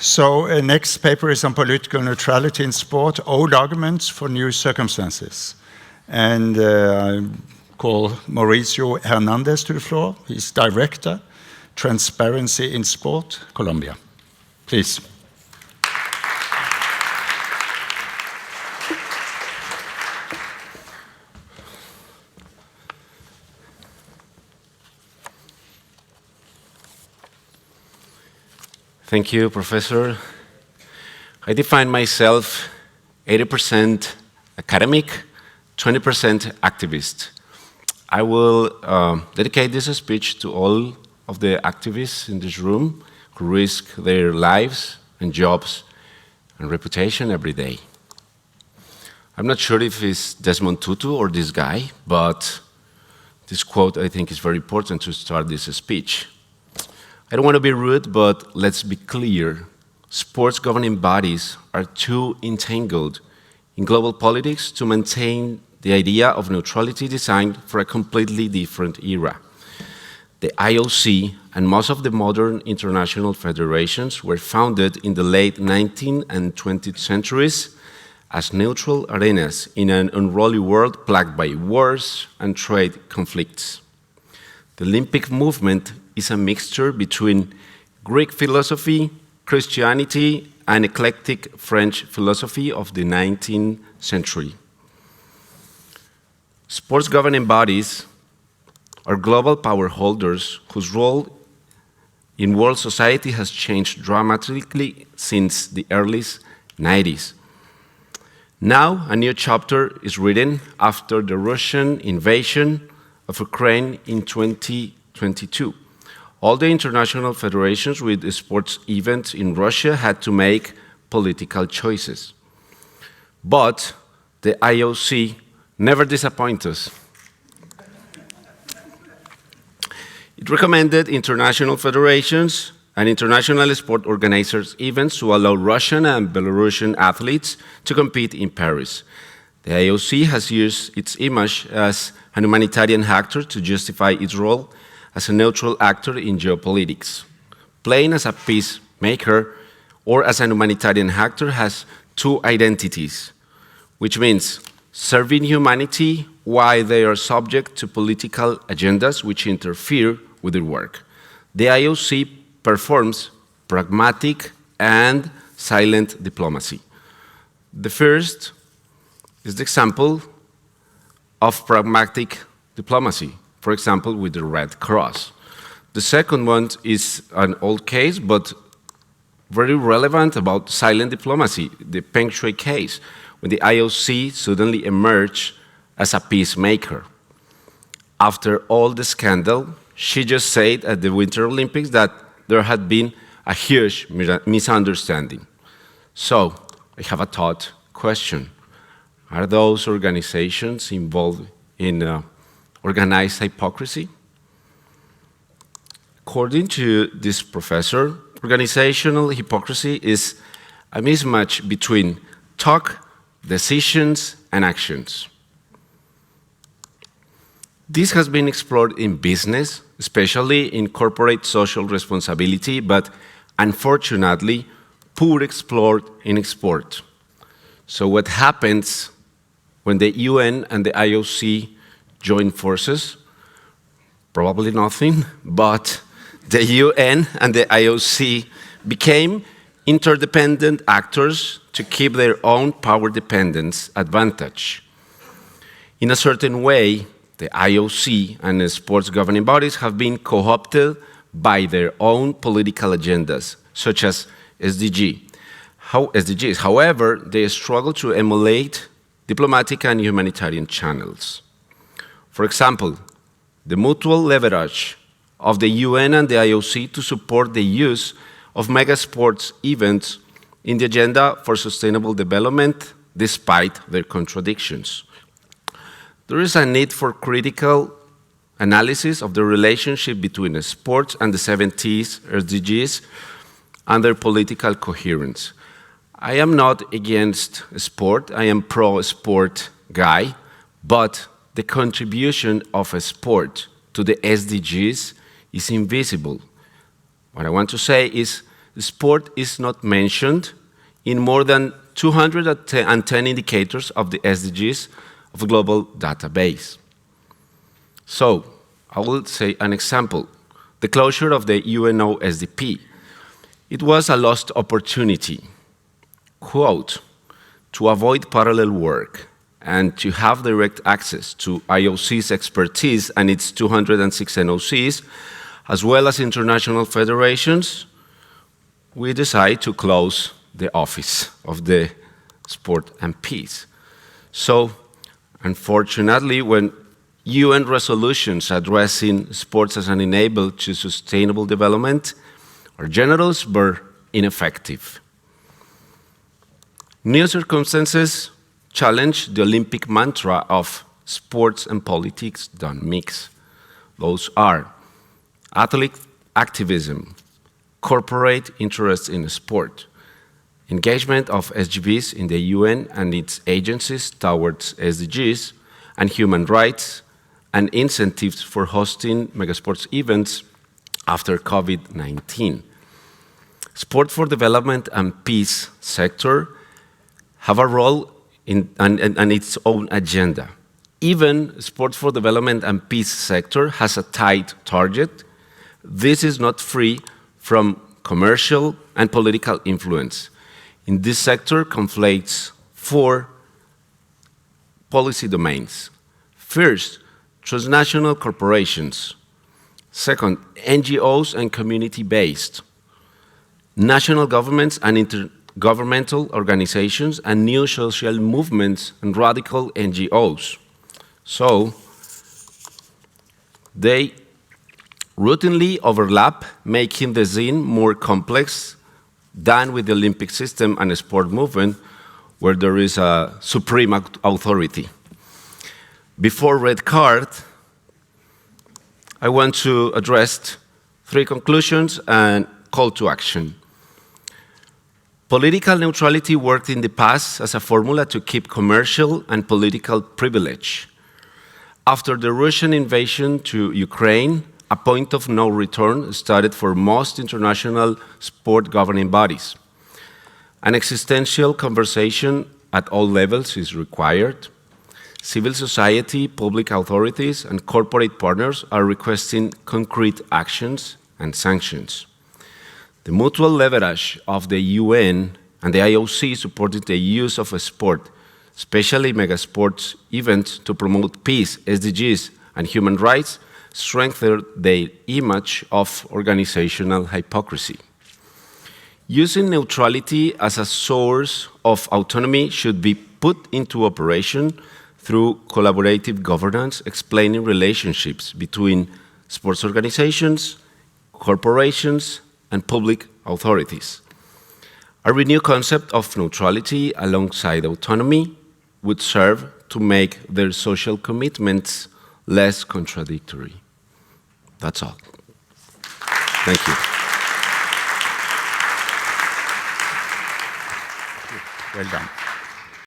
So next paper is on political neutrality in sport, old arguments for new circumstances. And I call Mauricio Hernandez to the floor. He's Director, Transparency in Sport, Colombia. Please. Thank you, Professor. I define myself 80% academic, 20% activist. I will dedicate this speech to all of the activists in this room who risk their lives and jobs and reputation every day. I'm not sure if it's Desmond Tutu or this guy, but this quote I think is very important to start this speech. I don't want to be rude, but let's be clear. Sports governing bodies are too entangled in global politics to maintain the idea of neutrality designed for a completely different era. The IOC and most of the modern international federations were founded in the late 19th and 20th centuries as neutral arenas in an unruly world plagued by wars and trade conflicts. The Olympic movement is a mixture between Greek philosophy, Christianity, and eclectic French philosophy of the 19th century. Sports governing bodies are global power holders whose role in world society has changed dramatically since the early 90s. Now, a new chapter is written after the Russian invasion of Ukraine in 2022. All the international federations with sports events in Russia had to make political choices. But the IOC never disappoints us. It recommended international federations and international sport organizers events to allow Russian and Belarusian athletes to compete in Paris. The IOC has used its image as an humanitarian actor to justify its role as a neutral actor in geopolitics. Playing as a peacemaker or as an humanitarian actor has two identities, which means serving humanity while they are subject to political agendas which interfere with their work. The IOC performs pragmatic and silent diplomacy. The first is the example of pragmatic diplomacy, for example, with the Red Cross. The second one is an old case, but very relevant about silent diplomacy, the Peng Shui case, when the IOC suddenly emerged as a peacemaker. After all the scandal, she just said at the Winter Olympics that there had been a huge misunderstanding. So, I have a thought question. Are those organizations involved in organized hypocrisy? According to this professor, organizational hypocrisy is a mismatch between talk, decisions, and actions. This has been explored in business, especially in corporate social responsibility, but unfortunately, poor explored in sport. So what happens when the UN and the IOC join forces? Probably nothing, but the UN and the IOC became interdependent actors to keep their own power dependence advantage. In a certain way, the IOC and the sports governing bodies have been co-opted by their own political agendas, such as SDGs. However, they struggle to emulate diplomatic and humanitarian channels. For example, the mutual leverage of the UN and the IOC to support the use of mega sports events in the agenda for sustainable development despite their contradictions. There is a need for critical analysis of the relationship between sports and the 70s SDGs and their political coherence. I am not against sport, I am pro-sport guy, but the contribution of a sport to the SDGs is invisible. What I want to say is sport is not mentioned in more than 210 indicators of the SDGs of a global database. So, I will say an example. The closure of the UNO SDP. It was a lost opportunity. Quote, to avoid parallel work and to have direct access to IOC's expertise and its 206 NOCs, as well as international federations, we decide to close the office of the Sport and Peace. So, unfortunately, when UN resolutions addressing sports as an enabler to sustainable development are generous but ineffective. New circumstances challenge the Olympic mantra of sports and politics don't mix. Those are athlete activism, corporate interest in sport, engagement of SGBs in the UN and its agencies towards SDGs, and human rights, and incentives for hosting megasports events after COVID-19. Sport for development and peace sector have a role and its own agenda. Even sport for development and peace sector has a tight target. This is not free from commercial and political influence. In this sector conflates 4 policy domains. First, transnational corporations. Second, NGOs and community-based. National governments and intergovernmental organizations and new social movements and radical NGOs. So, they routinely overlap, making the scene more complex than with the Olympic system and the sport movement, where there is a supreme authority. Before red card, I want to address 3 conclusions and call to action. Political neutrality worked in the past as a formula to keep commercial and political privilege. After the Russian invasion to Ukraine, a point of no return started for most international sport governing bodies. An existential conversation at all levels is required. Civil society, public authorities, and corporate partners are requesting concrete actions and sanctions. The mutual leverage of the UN and the IOC supported the use of sport, especially megasports events, to promote peace, SDGs, and human rights, strengthened their image of organizational hypocrisy. Using neutrality as a source of autonomy should be put into operation through collaborative governance, explaining relationships between sports organizations, corporations, and public authorities. A renewed concept of neutrality alongside autonomy would serve to make their social commitments less contradictory. That's all. Thank you. Well done.